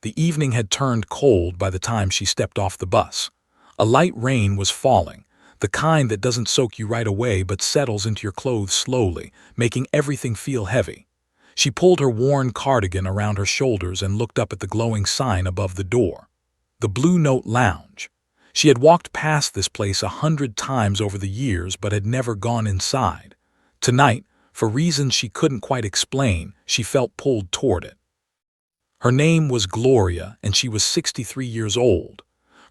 The evening had turned cold by the time she stepped off the bus. A light rain was falling, the kind that doesn't soak you right away but settles into your clothes slowly, making everything feel heavy. She pulled her worn cardigan around her shoulders and looked up at the glowing sign above the door. The Blue Note Lounge. She had walked past this place 100 times over the years but had never gone inside. Tonight, for reasons she couldn't quite explain, she felt pulled toward it. Her name was Gloria, and she was 63 years old.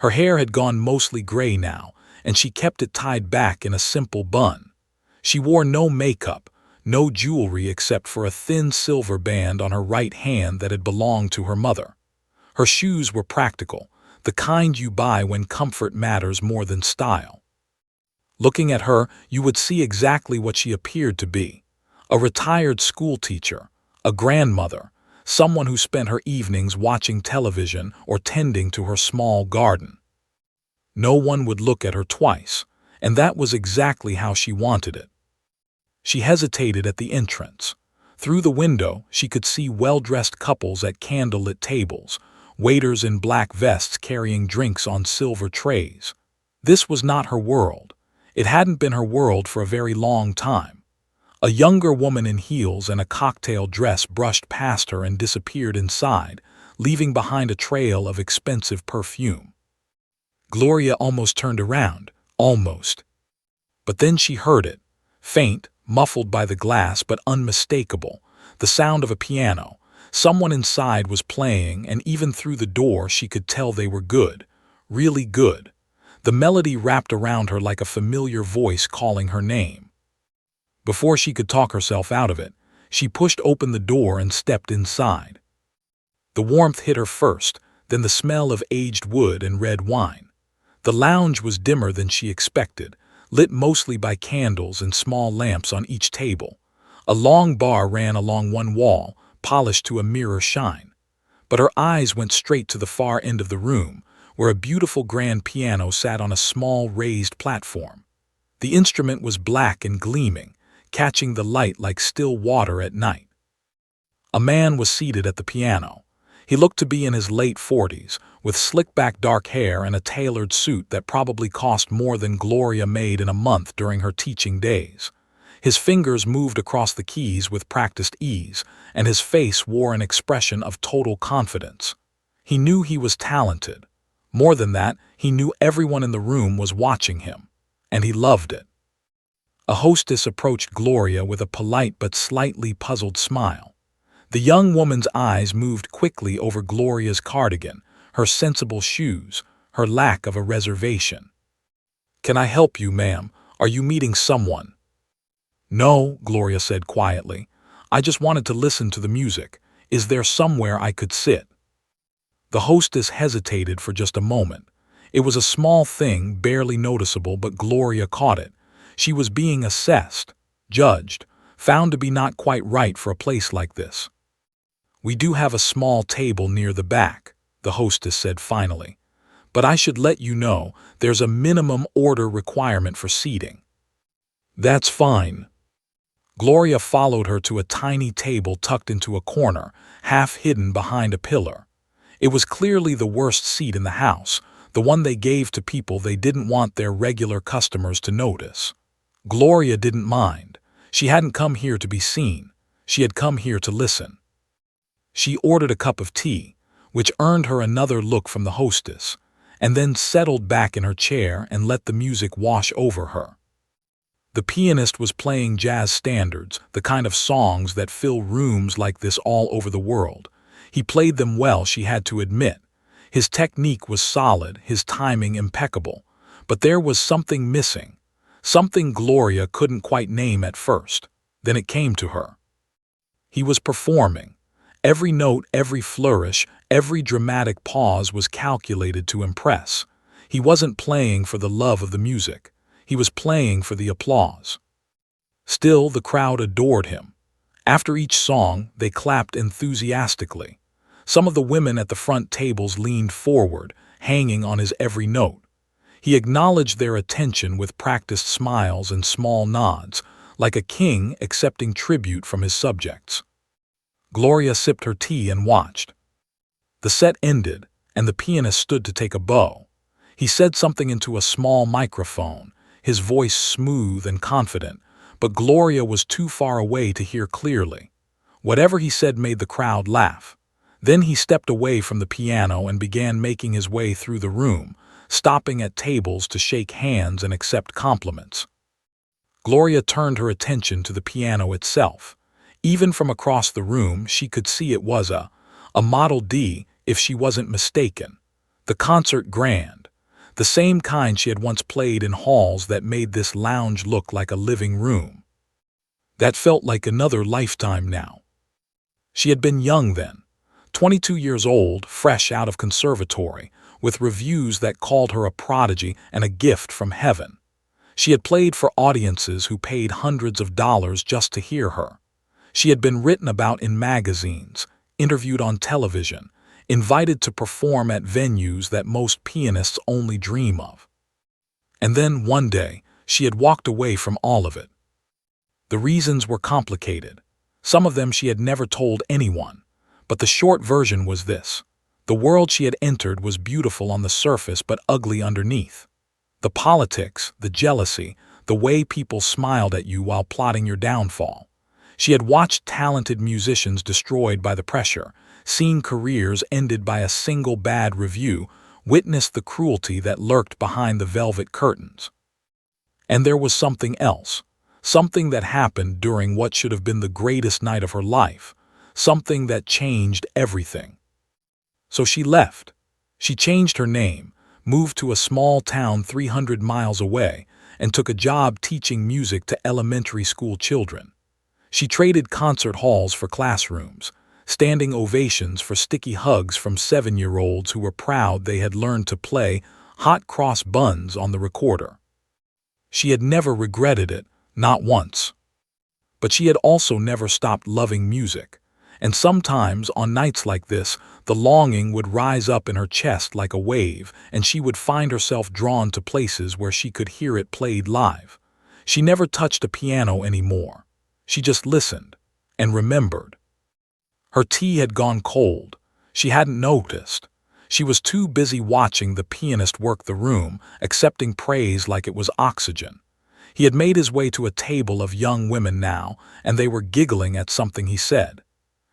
Her hair had gone mostly gray now, and she kept it tied back in a simple bun. She wore no makeup, no jewelry except for a thin silver band on her right hand that had belonged to her mother. Her shoes were practical, the kind you buy when comfort matters more than style. Looking at her, you would see exactly what she appeared to be: a retired school teacher, a grandmother, someone who spent her evenings watching television or tending to her small garden. No one would look at her twice, and that was exactly how she wanted it. She hesitated at the entrance. Through the window, she could see well-dressed couples at candlelit tables, waiters in black vests carrying drinks on silver trays. This was not her world. It hadn't been her world for a very long time. A younger woman in heels and a cocktail dress brushed past her and disappeared inside, leaving behind a trail of expensive perfume. Gloria almost turned around, almost. But then she heard it, faint, muffled by the glass but unmistakable, the sound of a piano. Someone inside was playing, and even through the door she could tell they were good, really good. The melody wrapped around her like a familiar voice calling her name. Before she could talk herself out of it, she pushed open the door and stepped inside. The warmth hit her first, then the smell of aged wood and red wine. The lounge was dimmer than she expected, lit mostly by candles and small lamps on each table. A long bar ran along one wall, polished to a mirror shine. But her eyes went straight to the far end of the room, where a beautiful grand piano sat on a small raised platform. The instrument was black and gleaming, catching the light like still water at night. A man was seated at the piano. He looked to be in his late 40s, with slick-back dark hair and a tailored suit that probably cost more than Gloria made in a month during her teaching days. His fingers moved across the keys with practiced ease, and his face wore an expression of total confidence. He knew he was talented. More than that, he knew everyone in the room was watching him, and he loved it. A hostess approached Gloria with a polite but slightly puzzled smile. The young woman's eyes moved quickly over Gloria's cardigan, her sensible shoes, her lack of a reservation. "Can I help you, ma'am? Are you meeting someone?" "No," Gloria said quietly. "I just wanted to listen to the music. Is there somewhere I could sit?" The hostess hesitated for just a moment. It was a small thing, barely noticeable, but Gloria caught it. She was being assessed, judged, found to be not quite right for a place like this. "We do have a small table near the back," the hostess said finally. "But I should let you know there's a minimum order requirement for seating." "That's fine." Gloria followed her to a tiny table tucked into a corner, half hidden behind a pillar. It was clearly the worst seat in the house, the one they gave to people they didn't want their regular customers to notice. Gloria didn't mind. She hadn't come here to be seen. She had come here to listen. She ordered a cup of tea, which earned her another look from the hostess, and then settled back in her chair and let the music wash over her. The pianist was playing jazz standards, the kind of songs that fill rooms like this all over the world. He played them well, she had to admit. His technique was solid, his timing impeccable. But there was something missing, something Gloria couldn't quite name at first. Then it came to her. He was performing. Every note, every flourish, every dramatic pause was calculated to impress. He wasn't playing for the love of the music. He was playing for the applause. Still, the crowd adored him. After each song, they clapped enthusiastically. Some of the women at the front tables leaned forward, hanging on his every note. He acknowledged their attention with practiced smiles and small nods, like a king accepting tribute from his subjects. Gloria sipped her tea and watched. The set ended, and the pianist stood to take a bow. He said something into a small microphone, his voice smooth and confident, but Gloria was too far away to hear clearly. Whatever he said made the crowd laugh. Then he stepped away from the piano and began making his way through the room, stopping at tables to shake hands and accept compliments. Gloria turned her attention to the piano itself. Even from across the room, she could see it was a Model D, if she wasn't mistaken. The concert grand. The same kind she had once played in halls that made this lounge look like a living room. That felt like another lifetime now. She had been young then, 22 years old, fresh out of conservatory, with reviews that called her a prodigy and a gift from heaven. She had played for audiences who paid hundreds of dollars just to hear her. She had been written about in magazines, interviewed on television, invited to perform at venues that most pianists only dream of. And then, one day, she had walked away from all of it. The reasons were complicated. Some of them she had never told anyone, but the short version was this. The world she had entered was beautiful on the surface but ugly underneath. The politics, the jealousy, the way people smiled at you while plotting your downfall. She had watched talented musicians destroyed by the pressure, seen careers ended by a single bad review, witnessed the cruelty that lurked behind the velvet curtains. And there was something else. Something that happened during what should have been the greatest night of her life. Something that changed everything. So she left. She changed her name, moved to a small town 300 miles away, and took a job teaching music to elementary school children. She traded concert halls for classrooms, standing ovations for sticky hugs from 7-year-olds who were proud they had learned to play hot cross buns on the recorder. She had never regretted it, not once. But she had also never stopped loving music, and sometimes on nights like this, the longing would rise up in her chest like a wave, and she would find herself drawn to places where she could hear it played live. She never touched a piano anymore. She just listened and remembered. Her tea had gone cold. She hadn't noticed. She was too busy watching the pianist work the room, accepting praise like it was oxygen. He had made his way to a table of young women now, and they were giggling at something he said.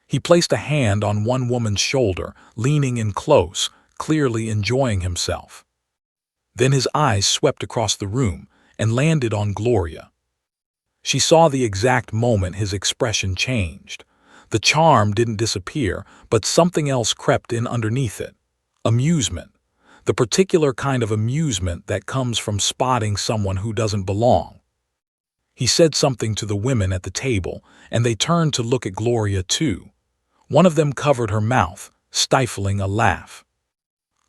He placed a hand on one woman's shoulder, leaning in close, clearly enjoying himself. Then his eyes swept across the room and landed on Gloria. She saw the exact moment his expression changed. The charm didn't disappear, but something else crept in underneath it. Amusement. The particular kind of amusement that comes from spotting someone who doesn't belong. He said something to the women at the table, and they turned to look at Gloria too. One of them covered her mouth, stifling a laugh.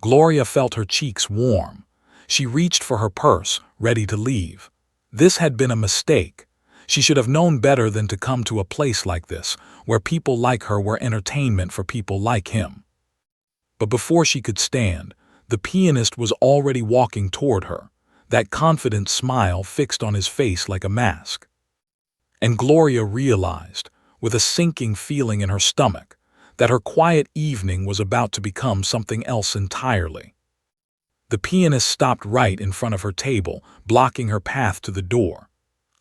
Gloria felt her cheeks warm. She reached for her purse, ready to leave. This had been a mistake. She should have known better than to come to a place like this, where people like her were entertainment for people like him. But before she could stand, the pianist was already walking toward her, that confident smile fixed on his face like a mask. And Gloria realized, with a sinking feeling in her stomach, that her quiet evening was about to become something else entirely. The pianist stopped right in front of her table, blocking her path to the door.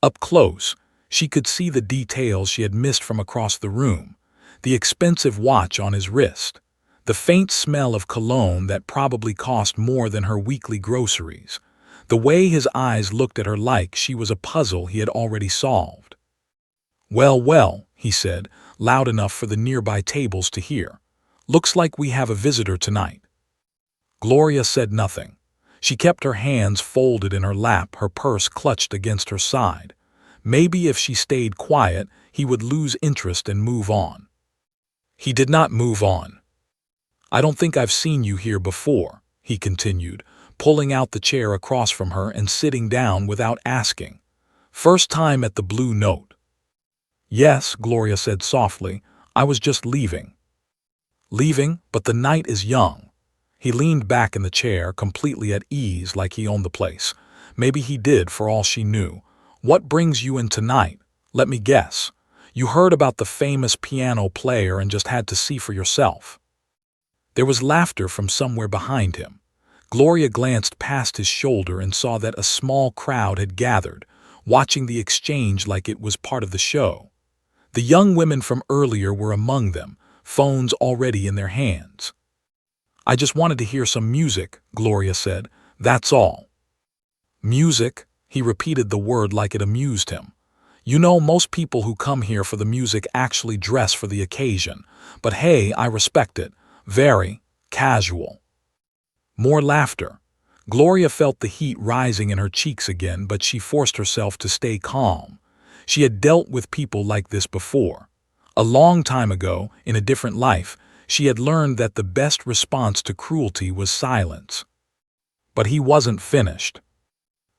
Up close, she could see the details she had missed from across the room, the expensive watch on his wrist, the faint smell of cologne that probably cost more than her weekly groceries, the way his eyes looked at her like she was a puzzle he had already solved. "Well, well," he said, loud enough for the nearby tables to hear. "Looks like we have a visitor tonight." Gloria said nothing. She kept her hands folded in her lap, her purse clutched against her side. Maybe if she stayed quiet, he would lose interest and move on. He did not move on. "I don't think I've seen you here before," he continued, pulling out the chair across from her and sitting down without asking. "First time at the Blue Note." "Yes," Gloria said softly, "I was just leaving." "Leaving, but the night is young." He leaned back in the chair, completely at ease like he owned the place. Maybe he did, for all she knew. "What brings you in tonight? Let me guess. You heard about the famous piano player and just had to see for yourself." There was laughter from somewhere behind him. Gloria glanced past his shoulder and saw that a small crowd had gathered, watching the exchange like it was part of the show. The young women from earlier were among them, phones already in their hands. "I just wanted to hear some music," Gloria said. "That's all." "Music?" He repeated the word like it amused him. "You know, most people who come here for the music actually dress for the occasion. But hey, I respect it. Very casual." More laughter. Gloria felt the heat rising in her cheeks again, but she forced herself to stay calm. She had dealt with people like this before. A long time ago, in a different life, she had learned that the best response to cruelty was silence. But he wasn't finished.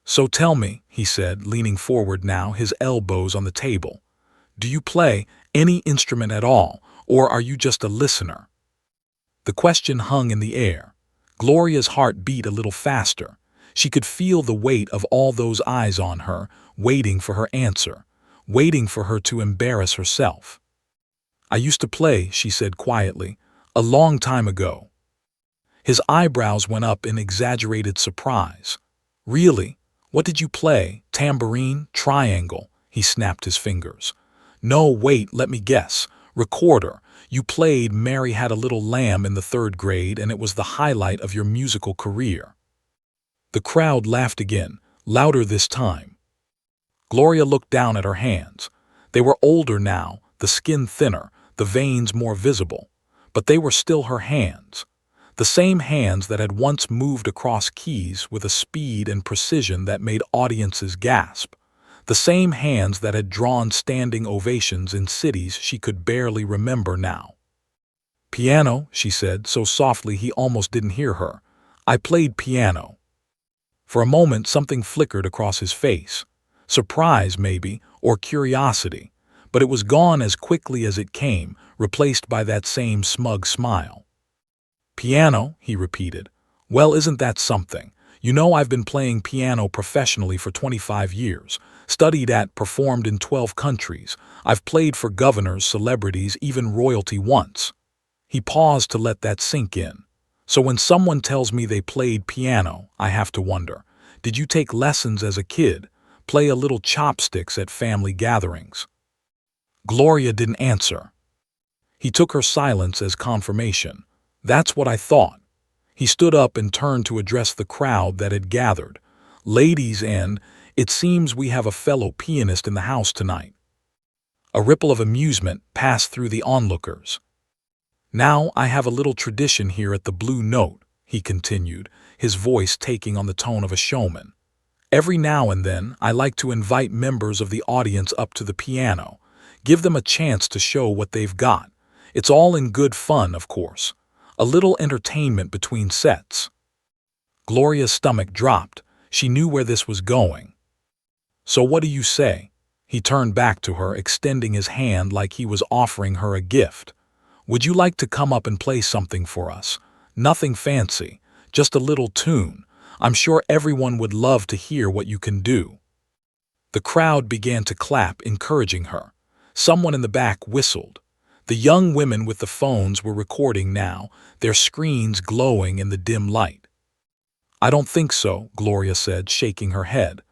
"So tell me," he said, leaning forward now, his elbows on the table. "Do you play any instrument at all, or are you just a listener?" The question hung in the air. Gloria's heart beat a little faster. She could feel the weight of all those eyes on her, waiting for her answer, waiting for her to embarrass herself. "I used to play," she said quietly, "a long time ago." His eyebrows went up in exaggerated surprise. "Really? What did you play? Tambourine? Triangle?" He snapped his fingers. "No, wait, let me guess. Recorder. You played Mary Had a Little Lamb in the 3rd grade, and it was the highlight of your musical career." The crowd laughed again, louder this time. Gloria looked down at her hands. They were older now, the skin thinner, the veins more visible. But they were still her hands. The same hands that had once moved across keys with a speed and precision that made audiences gasp. The same hands that had drawn standing ovations in cities she could barely remember now. "Piano," she said, so softly he almost didn't hear her. "I played piano." For a moment something flickered across his face. Surprise, maybe, or curiosity. But it was gone as quickly as it came, replaced by that same smug smile. "Piano," he repeated. "Well, isn't that something? You know, I've been playing piano professionally for 25 years, studied at, performed in 12 countries. I've played for governors, celebrities, even royalty once." He paused to let that sink in. "So when someone tells me they played piano, I have to wonder, did you take lessons as a kid? Play a little chopsticks at family gatherings?" Gloria didn't answer. He took her silence as confirmation. "That's what I thought." He stood up and turned to address the crowd that had gathered. "Ladies, and it seems we have a fellow pianist in the house tonight." A ripple of amusement passed through the onlookers. "Now I have a little tradition here at the Blue Note," he continued, his voice taking on the tone of a showman. "Every now and then I like to invite members of the audience up to the piano, give them a chance to show what they've got. It's all in good fun, of course. A little entertainment between sets." Gloria's stomach dropped. She knew where this was going. "So what do you say?" He turned back to her, extending his hand like he was offering her a gift. "Would you like to come up and play something for us? Nothing fancy, just a little tune. I'm sure everyone would love to hear what you can do." The crowd began to clap, encouraging her. Someone in the back whistled. The young women with the phones were recording now, their screens glowing in the dim light. "I don't think so," Gloria said, shaking her head.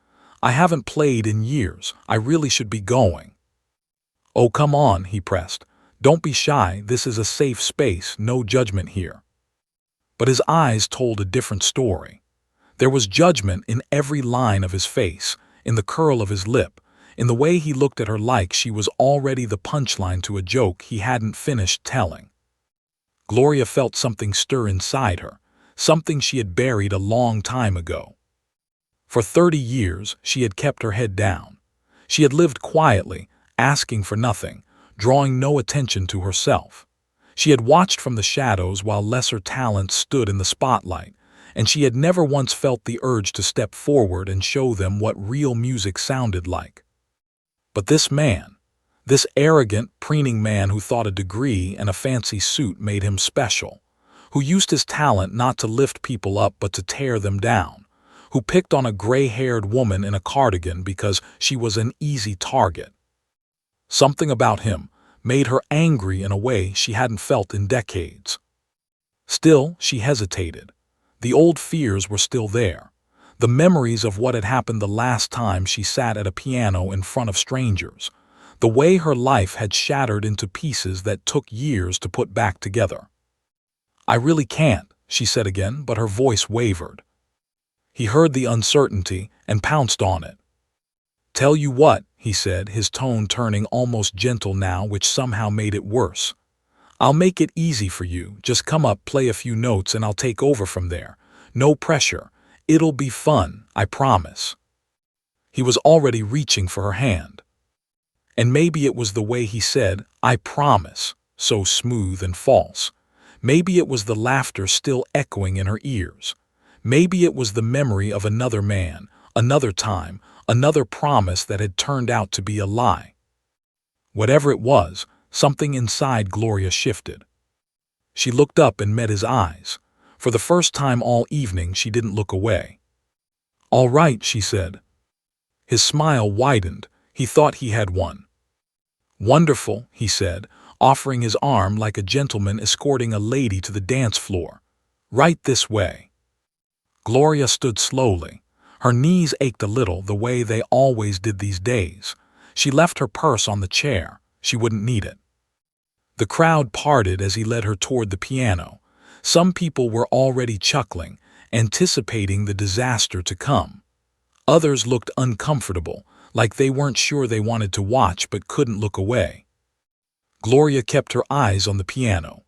"I haven't played in years. I really should be going." "Oh, come on," he pressed. "Don't be shy. This is a safe space, no judgment here." But his eyes told a different story. There was judgment in every line of his face, in the curl of his lip, in the way he looked at her like she was already the punchline to a joke he hadn't finished telling. Gloria felt something stir inside her, something she had buried a long time ago. For 30 years, she had kept her head down. She had lived quietly, asking for nothing, drawing no attention to herself. She had watched from the shadows while lesser talents stood in the spotlight, and she had never once felt the urge to step forward and show them what real music sounded like. But this man, this arrogant, preening man who thought a degree and a fancy suit made him special, who used his talent not to lift people up but to tear them down, who picked on a gray-haired woman in a cardigan because she was an easy target. Something about him made her angry in a way she hadn't felt in decades. Still, she hesitated. The old fears were still there. The memories of what had happened the last time she sat at a piano in front of strangers. The way her life had shattered into pieces that took years to put back together. "I really can't," she said again, but her voice wavered. He heard the uncertainty and pounced on it. "Tell you what," he said, his tone turning almost gentle now, which somehow made it worse. "I'll make it easy for you. Just come up, play a few notes, and I'll take over from there. No pressure. It'll be fun, I promise." He was already reaching for her hand. And maybe it was the way he said, "I promise," so smooth and false. Maybe it was the laughter still echoing in her ears. Maybe it was the memory of another man, another time, another promise that had turned out to be a lie. Whatever it was, something inside Gloria shifted. She looked up and met his eyes. For the first time all evening, she didn't look away. "All right," she said. His smile widened. He thought he had one. "Wonderful," he said, offering his arm like a gentleman escorting a lady to the dance floor. "Right this way." Gloria stood slowly. Her knees ached a little, the way they always did these days. She left her purse on the chair. She wouldn't need it. The crowd parted as he led her toward the piano. Some people were already chuckling, anticipating the disaster to come. Others looked uncomfortable, like they weren't sure they wanted to watch but couldn't look away. Gloria kept her eyes on the piano.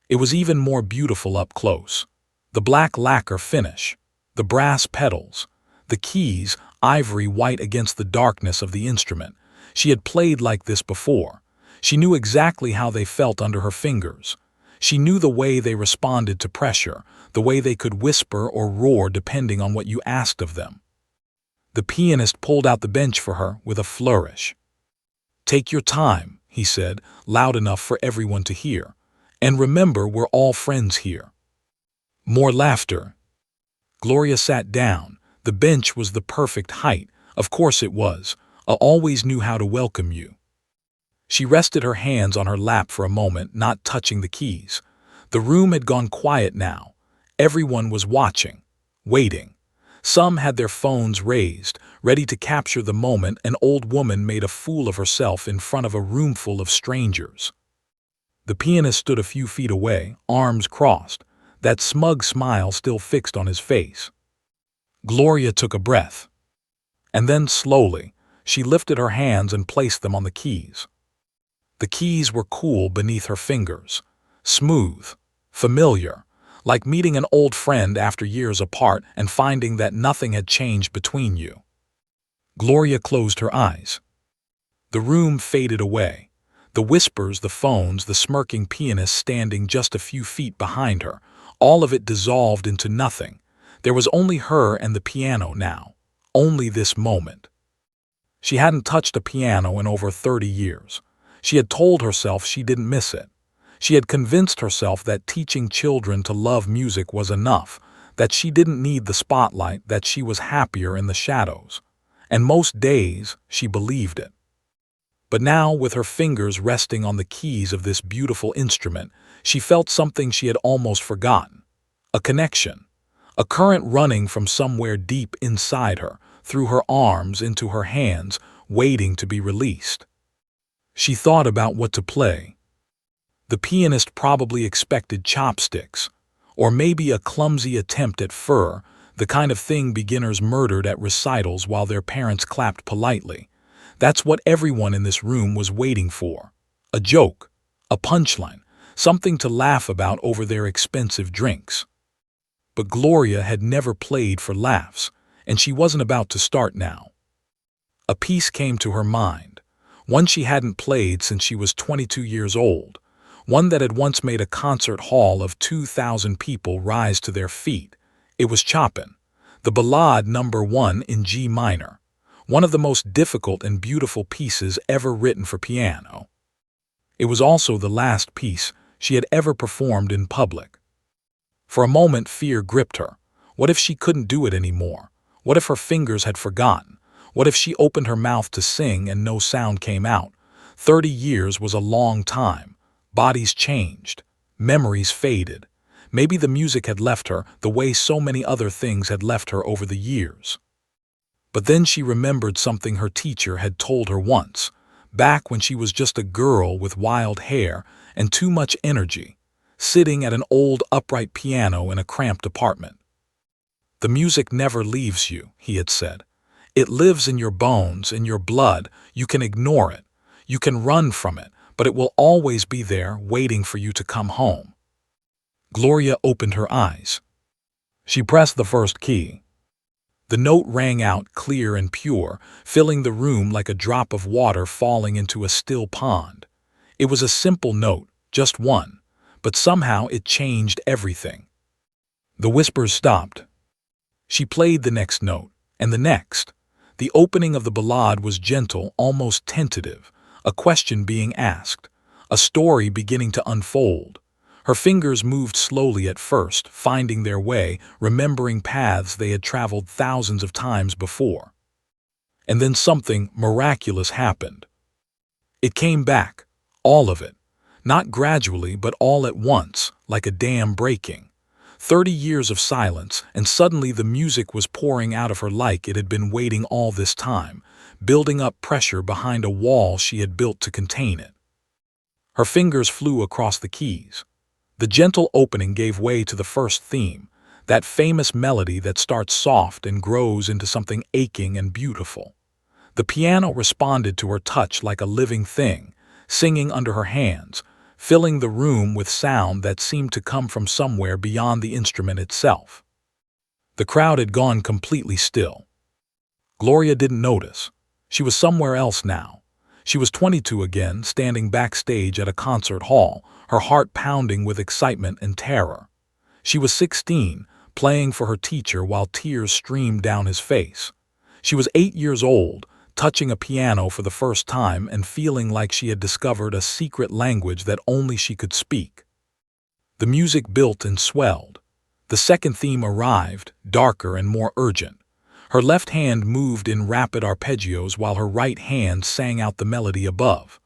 It was even more beautiful up close. The black lacquer finish, the brass pedals, the keys ivory white against the darkness of the instrument. She had played like this before. She knew exactly how they felt under her fingers. She knew the way they responded to pressure, the way they could whisper or roar depending on what you asked of them. The pianist pulled out the bench for her with a flourish. "Take your time," he said, loud enough for everyone to hear. "And remember, we're all friends here." More laughter. Gloria sat down. The bench was the perfect height. Of course it was. I always knew how to welcome you. She rested her hands on her lap for a moment, not touching the keys. The room had gone quiet now. Everyone was watching, waiting. Some had their phones raised, ready to capture the moment an old woman made a fool of herself in front of a room full of strangers. The pianist stood a few feet away, arms crossed, that smug smile still fixed on his face. Gloria took a breath. And then, slowly, she lifted her hands and placed them on the keys. The keys were cool beneath her fingers, smooth, familiar, like meeting an old friend after years apart and finding that nothing had changed between you. Gloria closed her eyes. The room faded away. The whispers, the phones, the smirking pianist standing just a few feet behind her, all of it dissolved into nothing. There was only her and the piano now, only this moment. She hadn't touched a piano in over 30 years. She had told herself she didn't miss it. She had convinced herself that teaching children to love music was enough, that she didn't need the spotlight, that she was happier in the shadows. And most days, she believed it. But now, with her fingers resting on the keys of this beautiful instrument, she felt something she had almost forgotten. A connection. A current running from somewhere deep inside her, through her arms into her hands, waiting to be released. She thought about what to play. The pianist probably expected chopsticks, or maybe a clumsy attempt at fur, the kind of thing beginners murdered at recitals while their parents clapped politely. That's what everyone in this room was waiting for. A joke, a punchline, something to laugh about over their expensive drinks. But Gloria had never played for laughs, and she wasn't about to start now. A piece came to her mind, one she hadn't played since she was 22 years old, one that had once made a concert hall of 2,000 people rise to their feet. It was Chopin, the Ballade No. 1 in G minor, one of the most difficult and beautiful pieces ever written for piano. It was also the last piece she had ever performed in public. For a moment, fear gripped her. What if she couldn't do it anymore? What if her fingers had forgotten? What if she opened her mouth to sing and no sound came out? 30 years was a long time. Bodies changed. Memories faded. Maybe the music had left her the way so many other things had left her over the years. But then she remembered something her teacher had told her once, back when she was just a girl with wild hair and too much energy, sitting at an old upright piano in a cramped apartment. "The music never leaves you," he had said. "It lives in your bones, in your blood. You can ignore it. You can run from it, but it will always be there waiting for you to come home." Gloria opened her eyes. She pressed the first key. The note rang out clear and pure, filling the room like a drop of water falling into a still pond. It was a simple note, just one, but somehow it changed everything. The whispers stopped. She played the next note, and the next. The opening of the ballade was gentle, almost tentative, a question being asked, a story beginning to unfold. Her fingers moved slowly at first, finding their way, remembering paths they had traveled thousands of times before. And then something miraculous happened. It came back, all of it, not gradually but all at once, like a dam breaking. 30 years of silence, and suddenly the music was pouring out of her like it had been waiting all this time, building up pressure behind a wall she had built to contain it. Her fingers flew across the keys. The gentle opening gave way to the first theme, that famous melody that starts soft and grows into something aching and beautiful. The piano responded to her touch like a living thing, singing under her hands, filling the room with sound that seemed to come from somewhere beyond the instrument itself. The crowd had gone completely still. Gloria didn't notice. She was somewhere else now. She was 22 again, standing backstage at a concert hall, her heart pounding with excitement and terror. She was 16, playing for her teacher while tears streamed down his face. She was 8 years old, touching a piano for the first time and feeling like she had discovered a secret language that only she could speak. The music built and swelled. The second theme arrived, darker and more urgent. Her left hand moved in rapid arpeggios while her right hand sang out the melody above.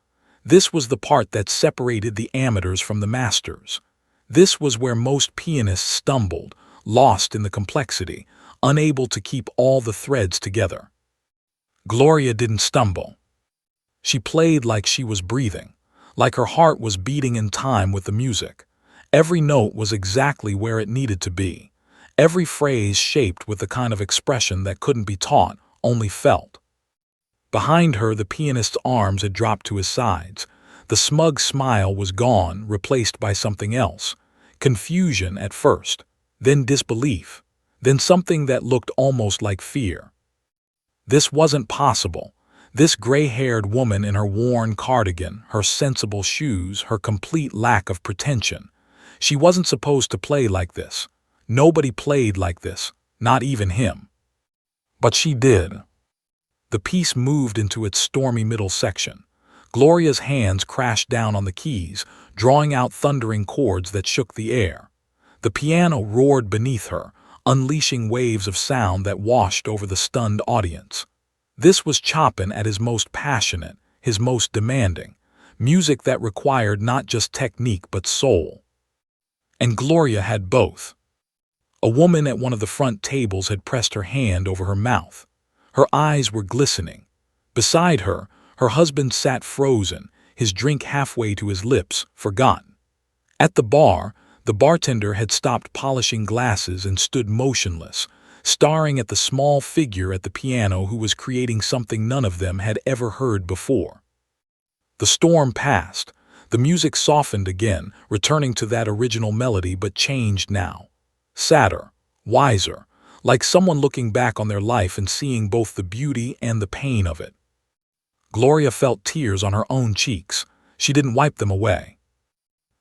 This was the part that separated the amateurs from the masters. This was where most pianists stumbled, lost in the complexity, unable to keep all the threads together. Gloria didn't stumble. She played like she was breathing, like her heart was beating in time with the music. Every note was exactly where it needed to be. Every phrase shaped with the kind of expression that couldn't be taught, only felt. Behind her, the pianist's arms had dropped to his sides. The smug smile was gone, replaced by something else. Confusion at first, then disbelief, then something that looked almost like fear. This wasn't possible. This gray-haired woman in her worn cardigan, her sensible shoes, her complete lack of pretension. She wasn't supposed to play like this. Nobody played like this, not even him. But she did. The piece moved into its stormy middle section. Gloria's hands crashed down on the keys, drawing out thundering chords that shook the air. The piano roared beneath her, unleashing waves of sound that washed over the stunned audience. This was Chopin at his most passionate, his most demanding, music that required not just technique but soul. And Gloria had both. A woman at one of the front tables had pressed her hand over her mouth. Her eyes were glistening. Beside her, her husband sat frozen, his drink halfway to his lips, forgotten. At the bar, the bartender had stopped polishing glasses and stood motionless, staring at the small figure at the piano who was creating something none of them had ever heard before. The storm passed. The music softened again, returning to that original melody but changed now. Sadder, wiser, like someone looking back on their life and seeing both the beauty and the pain of it. Gloria felt tears on her own cheeks. She didn't wipe them away.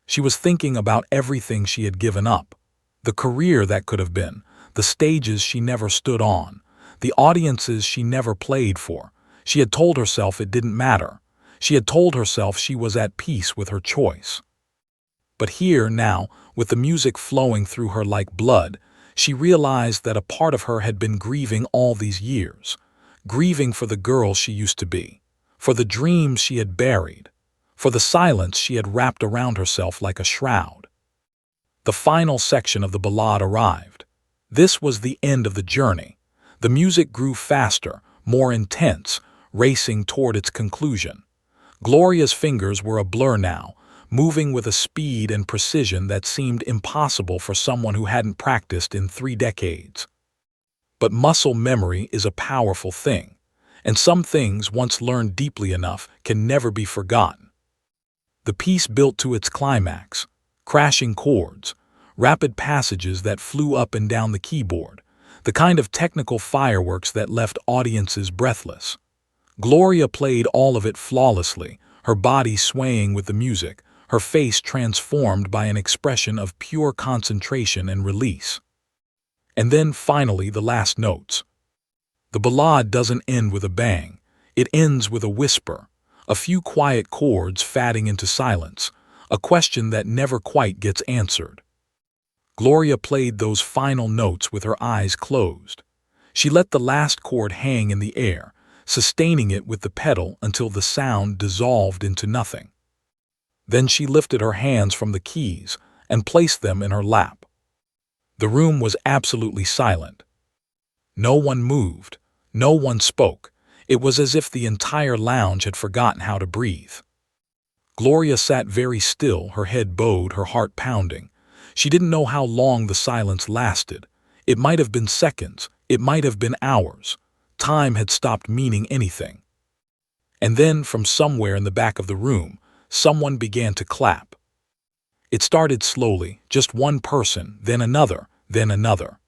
She was thinking about everything she had given up. The career that could have been, the stages she never stood on, the audiences she never played for. She had told herself it didn't matter. She had told herself she was at peace with her choice. But here, now, with the music flowing through her like blood, she realized that a part of her had been grieving all these years, grieving for the girl she used to be, for the dreams she had buried, for the silence she had wrapped around herself like a shroud. The final section of the ballad arrived. This was the end of the journey. The music grew faster, more intense, racing toward its conclusion. Gloria's fingers were a blur now, moving with a speed and precision that seemed impossible for someone who hadn't practiced in 3 decades. But muscle memory is a powerful thing, and some things, once learned deeply enough, can never be forgotten. The piece built to its climax, crashing chords, rapid passages that flew up and down the keyboard, the kind of technical fireworks that left audiences breathless. Gloria played all of it flawlessly, her body swaying with the music, her face transformed by an expression of pure concentration and release. And then, finally, the last notes. The ballad doesn't end with a bang. It ends with a whisper, a few quiet chords fading into silence, a question that never quite gets answered. Gloria played those final notes with her eyes closed. She let the last chord hang in the air, sustaining it with the pedal until the sound dissolved into nothing. Then she lifted her hands from the keys and placed them in her lap. The room was absolutely silent. No one moved, no one spoke. It was as if the entire lounge had forgotten how to breathe. Gloria sat very still, her head bowed, her heart pounding. She didn't know how long the silence lasted. It might have been seconds, it might have been hours. Time had stopped meaning anything. And then, from somewhere in the back of the room, someone began to clap. It started slowly, just one person, then another, then another.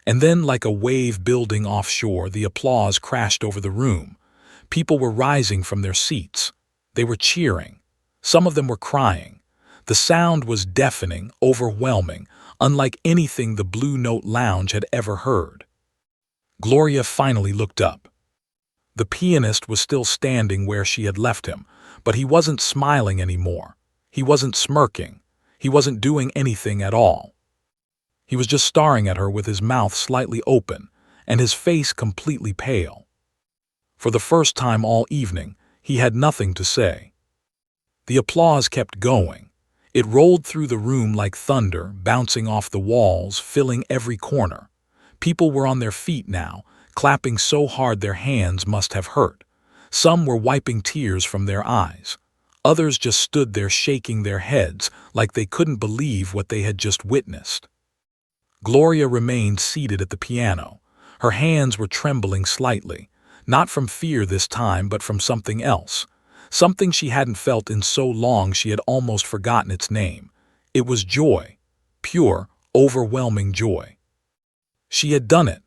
And then, like a wave building offshore, the applause crashed over the room. People were rising from their seats. They were cheering. Some of them were crying. The sound was deafening, overwhelming, unlike anything the Blue Note Lounge had ever heard. Gloria finally looked up. The pianist was still standing where she had left him, but he wasn't smiling anymore. He wasn't smirking. He wasn't doing anything at all. He was just staring at her with his mouth slightly open and his face completely pale. For the first time all evening, he had nothing to say. The applause kept going. It rolled through the room like thunder, bouncing off the walls, filling every corner. People were on their feet now, clapping so hard their hands must have hurt. Some were wiping tears from their eyes. Others just stood there shaking their heads like they couldn't believe what they had just witnessed. Gloria remained seated at the piano. Her hands were trembling slightly, not from fear this time but from something else. Something she hadn't felt in so long she had almost forgotten its name. It was joy. Pure, overwhelming joy. She had done it.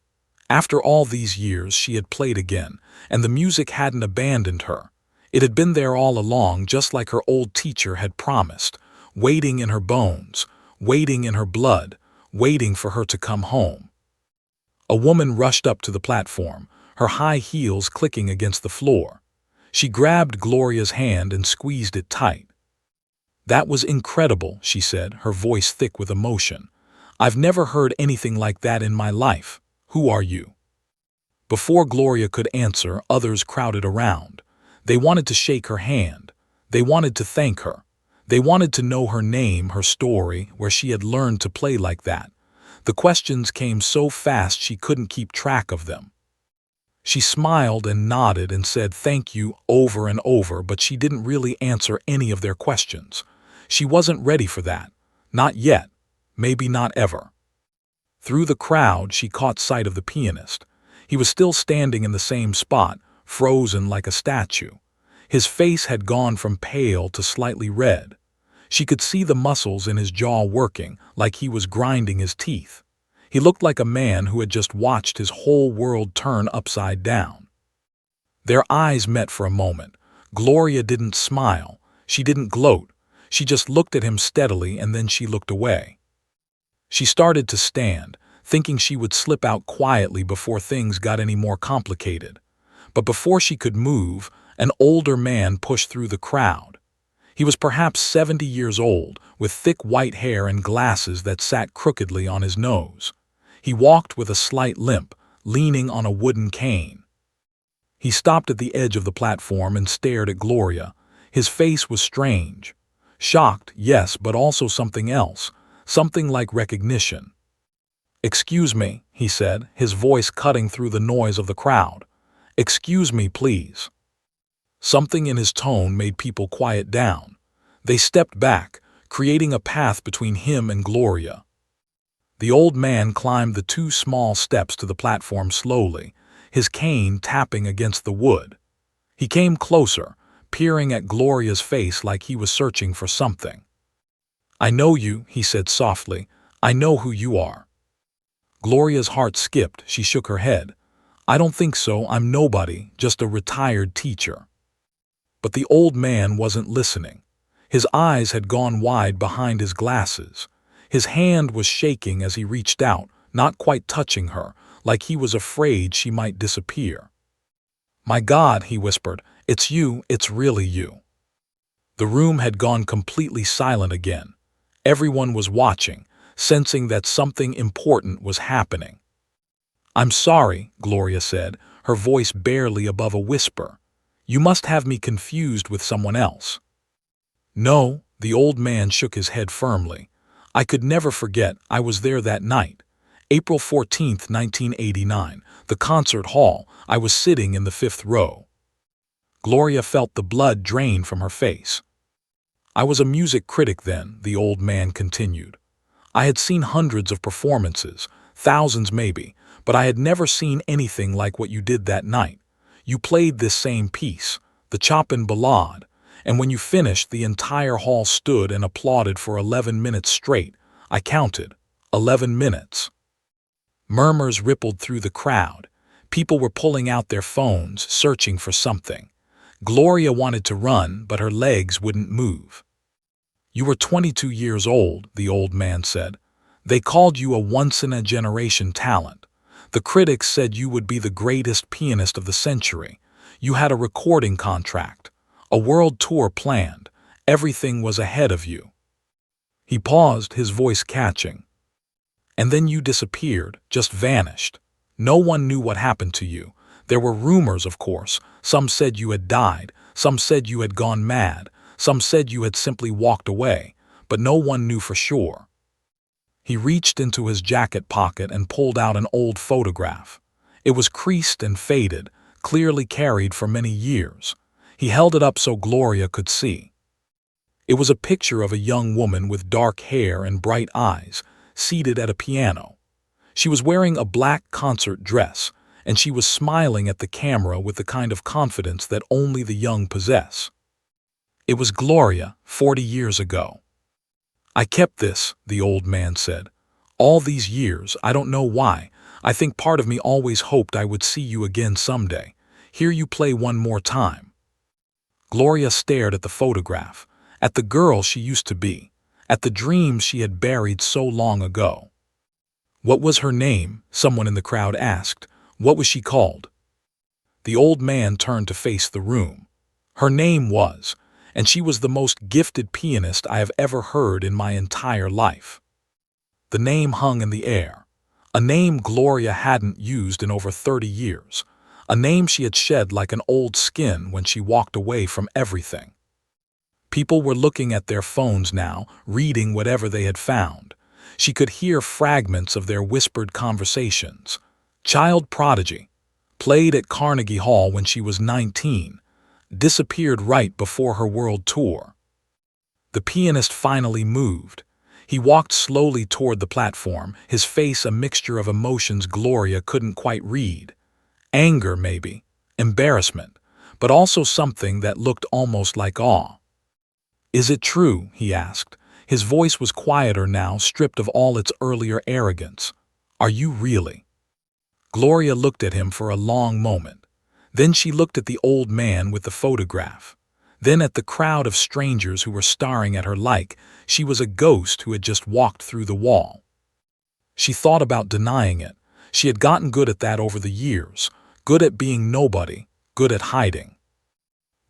After all these years, she had played again, and the music hadn't abandoned her. It had been there all along, just like her old teacher had promised, waiting in her bones, waiting in her blood, waiting for her to come home. A woman rushed up to the platform, her high heels clicking against the floor. She grabbed Gloria's hand and squeezed it tight. "That was incredible," she said, her voice thick with emotion. "I've never heard anything like that in my life. Who are you?" Before Gloria could answer, others crowded around. They wanted to shake her hand. They wanted to thank her. They wanted to know her name, her story, where she had learned to play like that. The questions came so fast she couldn't keep track of them. She smiled and nodded and said thank you over and over, but she didn't really answer any of their questions. She wasn't ready for that. Not yet. Maybe not ever. Through the crowd, she caught sight of the pianist. He was still standing in the same spot, frozen like a statue. His face had gone from pale to slightly red. She could see the muscles in his jaw working, like he was grinding his teeth. He looked like a man who had just watched his whole world turn upside down. Their eyes met for a moment. Gloria didn't smile. She didn't gloat. She just looked at him steadily, and then she looked away. She started to stand, thinking she would slip out quietly before things got any more complicated. But before she could move, an older man pushed through the crowd. He was perhaps 70 years old, with thick white hair and glasses that sat crookedly on his nose. He walked with a slight limp, leaning on a wooden cane. He stopped at the edge of the platform and stared at Gloria. His face was strange. Shocked, yes, but also something else. something like recognition. "Excuse me," he said, his voice cutting through the noise of the crowd. "Excuse me, please." Something in his tone made people quiet down. They stepped back, creating a path between him and Gloria. The old man climbed the 2 small steps to the platform slowly, his cane tapping against the wood. He came closer, peering at Gloria's face like he was searching for something. "I know you," he said softly. "I know who you are." Gloria's heart skipped. She shook her head. "I don't think so. I'm nobody, just a retired teacher." But the old man wasn't listening. His eyes had gone wide behind his glasses. His hand was shaking as he reached out, not quite touching her, like he was afraid she might disappear. "My God," he whispered, "it's you, it's really you." The room had gone completely silent again. Everyone was watching, sensing that something important was happening. "I'm sorry," Gloria said, her voice barely above a whisper. "You must have me confused with someone else." "No," the old man shook his head firmly. "I could never forget. I was there that night. April 14th, 1989, the concert hall. I was sitting in the 5th row." Gloria felt the blood drain from her face. "I was a music critic then," the old man continued. "I had seen hundreds of performances, thousands maybe, but I had never seen anything like what you did that night. You played this same piece, the Chopin Ballade, and when you finished, the entire hall stood and applauded for 11 minutes straight. I counted. 11 minutes. Murmurs rippled through the crowd. People were pulling out their phones, searching for something. Gloria wanted to run, but her legs wouldn't move. "You were 22 years old," the old man said. "They called you a once-in-a-generation talent. The critics said you would be the greatest pianist of the century. You had a recording contract, a world tour planned. Everything was ahead of you." He paused, his voice catching. "And then you disappeared, just vanished. No one knew what happened to you. There were rumors, of course. Some said you had died, some said you had gone mad, some said you had simply walked away, but no one knew for sure." He reached into his jacket pocket and pulled out an old photograph. It was creased and faded, clearly carried for many years. He held it up so Gloria could see. It was a picture of a young woman with dark hair and bright eyes, seated at a piano. She was wearing a black concert dress, and she was smiling at the camera with the kind of confidence that only the young possess. It was Gloria, 40 years ago. "I kept this," the old man said. "All these years, I don't know why. I think part of me always hoped I would see you again someday. Hear you play one more time." Gloria stared at the photograph, at the girl she used to be, at the dreams she had buried so long ago. "What was her name?" someone in the crowd asked. "What was she called?" The old man turned to face the room. "Her name was, and she was the most gifted pianist I have ever heard in my entire life." The name hung in the air, a name Gloria hadn't used in over 30 years, a name she had shed like an old skin when she walked away from everything. People were looking at their phones now, reading whatever they had found. She could hear fragments of their whispered conversations. Child prodigy, played at Carnegie Hall when she was 19, disappeared right before her world tour. The pianist finally moved. He walked slowly toward the platform, his face a mixture of emotions Gloria couldn't quite read. Anger, maybe, embarrassment, but also something that looked almost like awe. "Is it true?" he asked. His voice was quieter now, stripped of all its earlier arrogance. "Are you really?" Gloria looked at him for a long moment. Then she looked at the old man with the photograph. Then at the crowd of strangers who were staring at her like she was a ghost who had just walked through the wall. She thought about denying it. She had gotten good at that over the years, good at being nobody, good at hiding.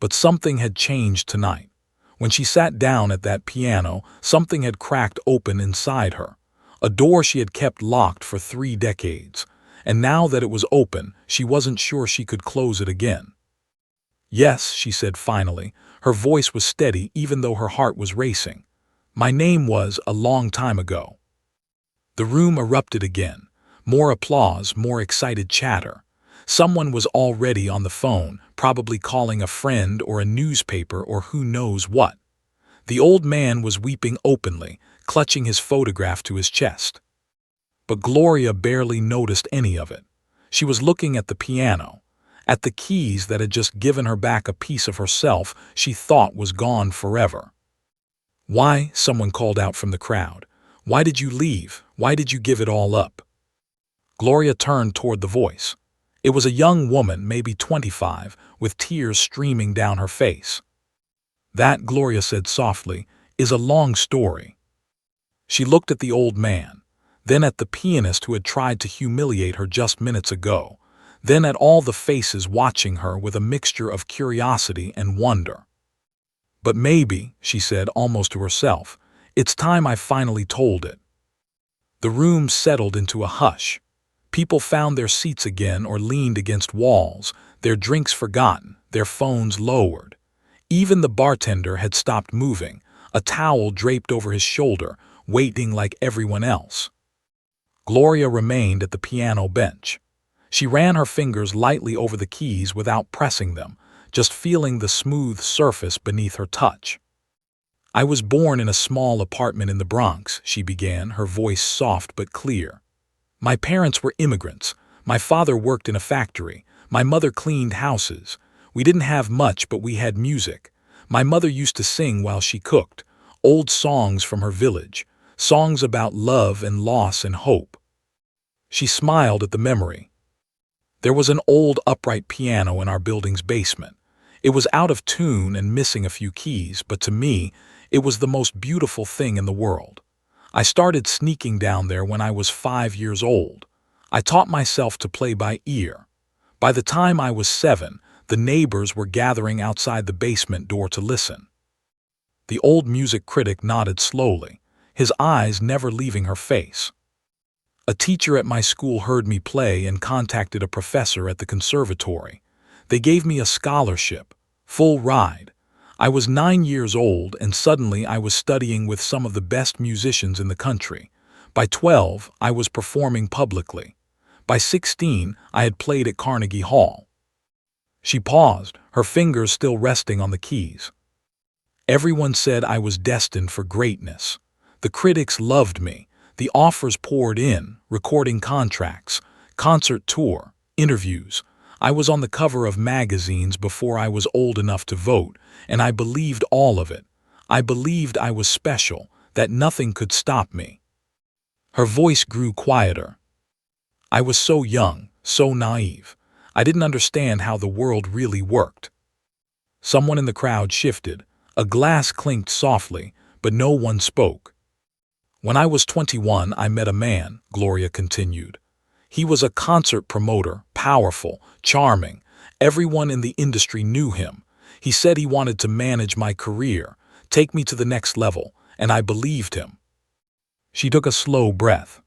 But something had changed tonight. When she sat down at that piano, something had cracked open inside her. A door she had kept locked for 3 decades. And now that it was open, she wasn't sure she could close it again. "Yes," she said finally. Her voice was steady even though her heart was racing. My name was a long time ago. The room erupted again. More applause, more excited chatter. Someone was already on the phone, probably calling a friend or a newspaper or who knows what. The old man was weeping openly, clutching his photograph to his chest. But Gloria barely noticed any of it. She was looking at the piano, at the keys that had just given her back a piece of herself she thought was gone forever. "Why?" someone called out from the crowd. "Why did you leave? Why did you give it all up?" Gloria turned toward the voice. It was a young woman, maybe 25, with tears streaming down her face. "That," Gloria said softly, "is a long story." She looked at the old man, then at the pianist who had tried to humiliate her just minutes ago, then at all the faces watching her with a mixture of curiosity and wonder. "But maybe," she said almost to herself, "it's time I finally told it." The room settled into a hush. People found their seats again or leaned against walls, their drinks forgotten, their phones lowered. Even the bartender had stopped moving, a towel draped over his shoulder, waiting like everyone else. Gloria remained at the piano bench. She ran her fingers lightly over the keys without pressing them, just feeling the smooth surface beneath her touch. "I was born in a small apartment in the Bronx," she began, her voice soft but clear. "My parents were immigrants. My father worked in a factory. My mother cleaned houses. We didn't have much, but we had music. My mother used to sing while she cooked, old songs from her village, songs about love and loss and hope." She smiled at the memory. "There was an old upright piano in our building's basement. It was out of tune and missing a few keys, but to me, it was the most beautiful thing in the world. I started sneaking down there when I was 5 years old. I taught myself to play by ear. By the time I was 7, the neighbors were gathering outside the basement door to listen." The old music critic nodded slowly, his eyes never leaving her face. "A teacher at my school heard me play and contacted a professor at the conservatory. They gave me a scholarship, full ride. I was 9 years old and suddenly I was studying with some of the best musicians in the country. By 12, I was performing publicly. By 16, I had played at Carnegie Hall." She paused, her fingers still resting on the keys. "Everyone said I was destined for greatness. The critics loved me. The offers poured in, recording contracts, concert tour, interviews. I was on the cover of magazines before I was old enough to vote, and I believed all of it. I believed I was special, that nothing could stop me." Her voice grew quieter. "I was so young, so naive. I didn't understand how the world really worked." Someone in the crowd shifted. A glass clinked softly, but no one spoke. "When I was 21, I met a man," Gloria continued. "He was a concert promoter, powerful, charming. Everyone in the industry knew him. He said he wanted to manage my career, take me to the next level, and I believed him." She took a slow breath.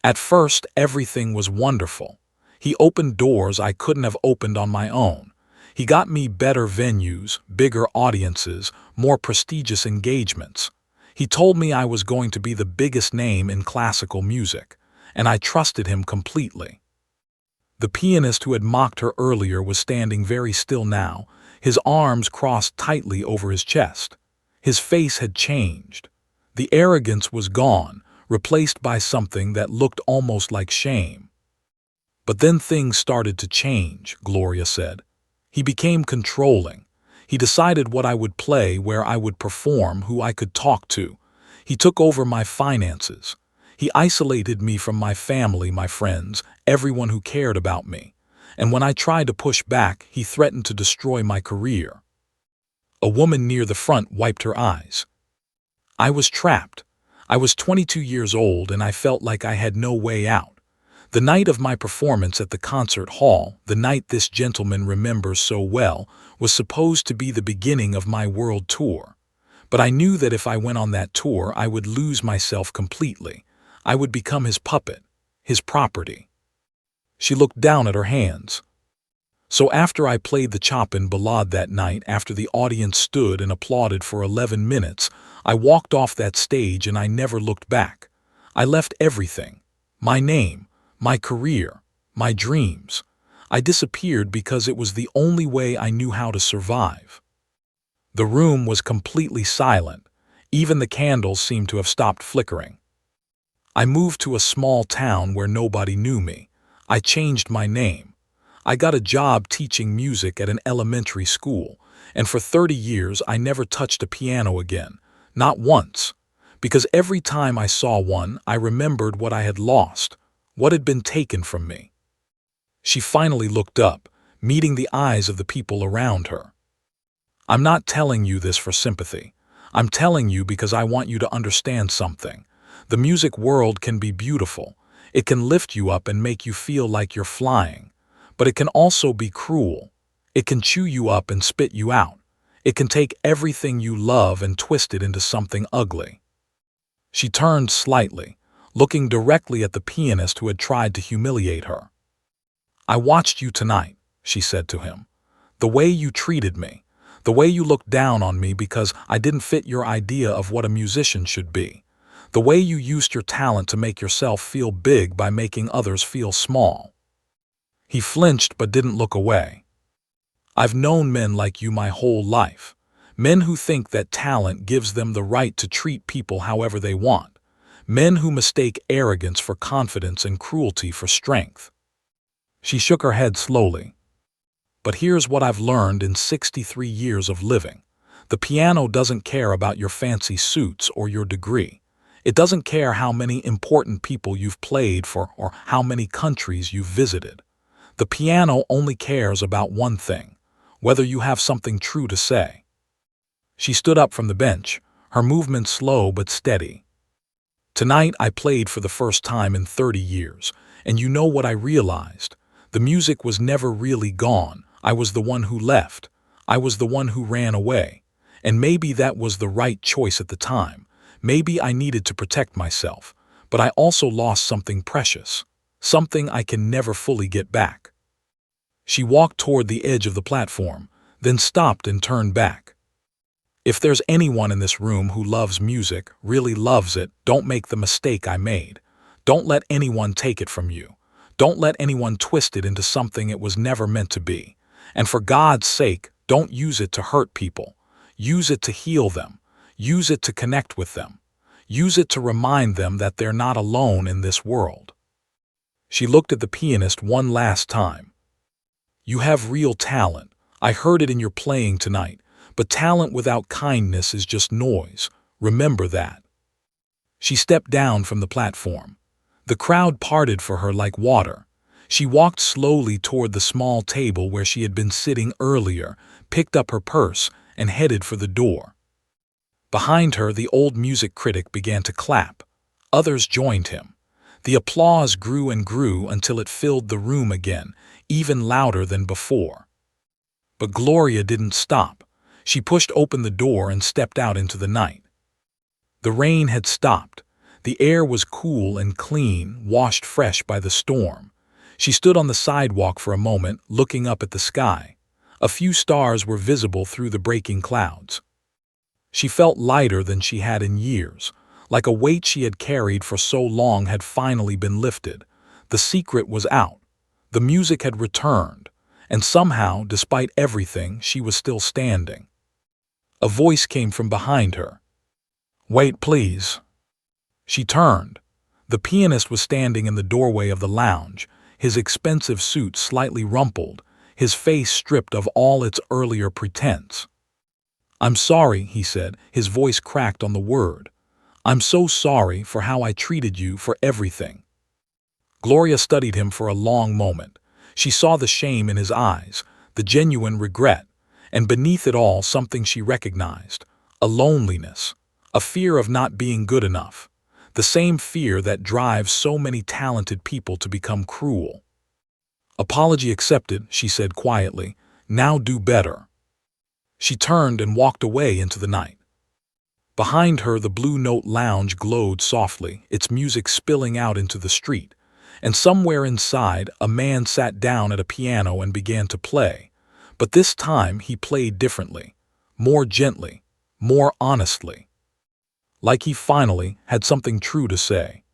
"At first, everything was wonderful. He opened doors I couldn't have opened on my own. He got me better venues, bigger audiences, more prestigious engagements. He told me I was going to be the biggest name in classical music, and I trusted him completely." The pianist who had mocked her earlier was standing very still now, his arms crossed tightly over his chest. His face had changed. The arrogance was gone, replaced by something that looked almost like shame. "But then things started to change," Gloria said. "He became controlling. He decided what I would play, where I would perform, who I could talk to. He took over my finances. He isolated me from my family, my friends, everyone who cared about me. And when I tried to push back, he threatened to destroy my career." A woman near the front wiped her eyes. "I was trapped. I was 22 years old and I felt like I had no way out. The night of my performance at the concert hall, the night this gentleman remembers so well, was supposed to be the beginning of my world tour. But I knew that if I went on that tour, I would lose myself completely. I would become his puppet, his property." She looked down at her hands. So after I played the Chopin Ballade that night, after the audience stood and applauded for 11 minutes, I walked off that stage and I never looked back. I left everything. My name, my career, my dreams. I disappeared because it was the only way I knew how to survive. The room was completely silent. Even the candles seemed to have stopped flickering. I moved to a small town where nobody knew me. I changed my name. I got a job teaching music at an elementary school, and for 30 years I never touched a piano again, not once, because every time I saw one I remembered what I had lost, what had been taken from me. She finally looked up, meeting the eyes of the people around her. I'm not telling you this for sympathy. I'm telling you because I want you to understand something. The music world can be beautiful. It can lift you up and make you feel like you're flying. But it can also be cruel. It can chew you up and spit you out. It can take everything you love and twist it into something ugly. She turned slightly, looking directly at the pianist who had tried to humiliate her. I watched you tonight, she said to him. The way you treated me. The way you looked down on me because I didn't fit your idea of what a musician should be. The way you used your talent to make yourself feel big by making others feel small. He flinched but didn't look away. I've known men like you my whole life. Men who think that talent gives them the right to treat people however they want. Men who mistake arrogance for confidence and cruelty for strength. She shook her head slowly. But here's what I've learned in 63 years of living. The piano doesn't care about your fancy suits or your degree. It doesn't care how many important people you've played for or how many countries you've visited. The piano only cares about one thing, whether you have something true to say. She stood up from the bench, her movement slow but steady. Tonight I played for the first time in 30 years, and you know what I realized? The music was never really gone. I was the one who left. I was the one who ran away. And maybe that was the right choice at the time. Maybe I needed to protect myself. But I also lost something precious. Something I can never fully get back. She walked toward the edge of the platform, then stopped and turned back. If there's anyone in this room who loves music, really loves it, don't make the mistake I made. Don't let anyone take it from you. Don't let anyone twist it into something it was never meant to be. And for God's sake, don't use it to hurt people. Use it to heal them. Use it to connect with them. Use it to remind them that they're not alone in this world. She looked at the pianist one last time. You have real talent. I heard it in your playing tonight. But talent without kindness is just noise. Remember that. She stepped down from the platform. The crowd parted for her like water. She walked slowly toward the small table where she had been sitting earlier, picked up her purse, and headed for the door. Behind her, the old music critic began to clap. Others joined him. The applause grew and grew until it filled the room again, even louder than before. But Gloria didn't stop. She pushed open the door and stepped out into the night. The rain had stopped. The air was cool and clean, washed fresh by the storm. She stood on the sidewalk for a moment, looking up at the sky. A few stars were visible through the breaking clouds. She felt lighter than she had in years, like a weight she had carried for so long had finally been lifted. The secret was out. The music had returned, and somehow, despite everything, she was still standing. A voice came from behind her. "Wait, please." She turned. The pianist was standing in the doorway of the lounge, his expensive suit slightly rumpled, his face stripped of all its earlier pretense. "I'm sorry," he said, his voice cracked on the word. "I'm so sorry for how I treated you, for everything." Gloria studied him for a long moment. She saw the shame in his eyes, the genuine regret, and beneath it all something she recognized, a loneliness, a fear of not being good enough, the same fear that drives so many talented people to become cruel. "Apology accepted," she said quietly. "Now do better." She turned and walked away into the night. Behind her, the Blue Note Lounge glowed softly, its music spilling out into the street, And somewhere inside, a man sat down at a piano and began to play. But this time he played differently, more gently, more honestly. Like he finally had something true to say.